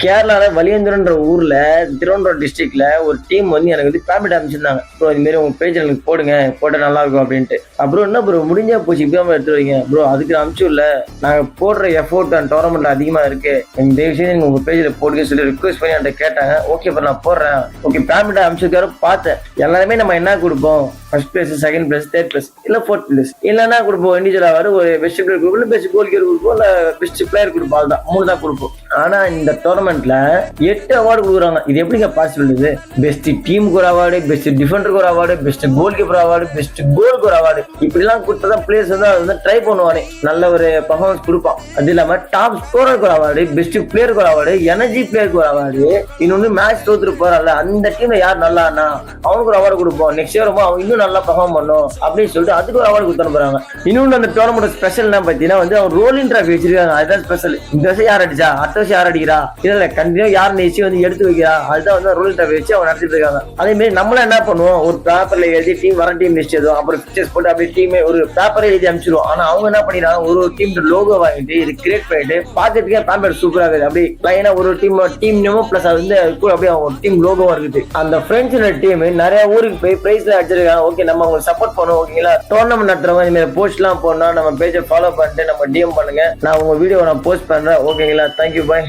கேரளால வலியந்துரன்ற ஊர்ல திருவனந்தபுரம் டிஸ்ட்ரிக்ட்ல ஒரு டீம் வந்து எனக்கு வந்து பேமெண்ட் அமைச்சிருந்தாங்க. ப்ரோ இது மாதிரி உங்க பேஜ் எனக்கு போடுங்க, போட்டா நல்லா இருக்கும் அப்படின்ட்டு. அப்புறம் என்ன ப்ரோ முடிஞ்சா போச்சு இப்பயாம எடுத்து வைங்க ப்ரோ, அதுக்கு அனுப்பிச்சு இல்ல நாங்க போடுற எஃபோர்ட் அண்ட் டோர்னமெண்ட் அதிகமா இருக்கு, எங்க தயவு செய்து நீங்க உங்க பேஜ்ல போடுங்க சொல்லி ரிக்வஸ்ட் பண்ணி என்கிட்ட கேட்டாங்க. ஓகே ப்ரோ நான் போடுறேன். ஓகே பேமெண்ட் அமைச்சிருக்காரு பார்த்தேன். எல்லாருமே நம்ம என்ன கொடுப்போம், first place, second place, third place இல்ல ஃபோர்த் பிளேஸ் இல்லைன்னா கொடுப்போம். இண்டிவிஜுவலா ஒரு பெஸ்ட் பிளேயர் கொடுப்போம், இல்ல பெஸ்ட் கோல் கீப்பர் கொடுப்போம், இல்ல பெஸ்ட் பிளேயர் கொடுப்போம். அதுதான் 3 தான் கொடுப்போம். ஆனா இந்த டோர்னமெண்ட்ல 8 அவார்டு கொடுக்குறாங்க. இது எப்படிங்க பாசிபிள்? இது பெஸ்ட் டீமுக்கு ஒரு அவார்டு, பெஸ்ட் டிஃபெண்டருக்கு ஒரு award, best goalkeeper award, best கோலுக்கு ஒரு அவார்டு, இப்படி எல்லாம் கொடுத்ததான் பிளேயர்ஸ் வந்து ட்ரை பண்ணுவானே, நல்ல ஒரு பர்ஃபார்மன்ஸ் கொடுப்பான். அது இல்லாம டாப் ஸ்கோரருக்கு ஒரு அவார்டு, பெஸ்ட் பிளேயருக்கு ஒரு அவார்டு, எனர்ஜி பிளேயருக்கு ஒரு அவார்டு, இன்னொன்னு மேட்ச் தோத்துட்டு போறான்ல அந்த டீம்ல யார் நல்லா அவனுக்கு ஒரு அவார்டு கொடுப்போம். நெக்ஸ்ட் இயர் அவன் இன்னும் நல்லா பர்ஃபார்ம் பண்ணும் அப்படின்னு சொல்லிட்டு அதுக்கு ஒரு அவார்டு கொடுத்து போறாங்க. இன்னொன்னு அந்த டோர்னமெண்ட் ஸ்பெஷல் பாத்தீங்கன்னா வந்து அவங்க ரோலிங் டிராஃபி வச்சிருக்காங்க. அதுதான் ஸ்பெஷல். இந்த வருஷம் யார் அடிச்சா அடுத்த வருஷம் யார் அடிக்கிறா, இல்ல கண்டிப்பா யார் நெச்சு வந்து எடுத்து வைக்கிறா, அதுதான் வந்து ரோலிங் டிராஃபி வச்சு அவங்க நடத்திட்டு இருக்காங்க. அதே மாதிரி நம்மளும் என்ன பண்ணுவோம், ஒரு பேப்பர்ல எழுதி டீம் வர டீம் லிஸ்ட் எழுதும், அப்புறம் பிக்சர்ஸ் போட்டு அப்படியே டீமே ஒரு பேப்பரை எழுதி அனுப்பிச்சிருவோம். ஆனா அவங்க என்ன பண்ணிடுறாங்க, ஒரு டீம் லோகோ வாங்கிட்டு இது கிரியேட் பண்ணிட்டு பாக்கிறதுக்கே பேப்பர் சூப்பரா இருக்குது. அப்படி லைனா ஒரு டீம் நேமும் பிளஸ் அது வந்து அப்படியே அவங்க டீம் லோகோ இருக்குது. அந்த ஃப்ரெண்ட்ஸ் டீம் நிறைய ஊருக்கு போய் பிரைஸ்ல அடிச்சிருக்காங்க. ஓகே நம்ம உங்களுக்கு சப்போர்ட் பண்ணுவோம். ஓகேங்களா, டோர்னமெண்ட் நடத்துறவங்க இந்த மாதிரி போஸ்ட் எல்லாம் போடணும், நம்ம பேஜை ஃபாலோ பண்ணிட்டு நம்ம டிஎம் பண்ணுங்க. நான் உங்க வீடியோ நான் போஸ்ட் பண்றேன். ஓகேங்களா, தேங்க்யூ பாய்.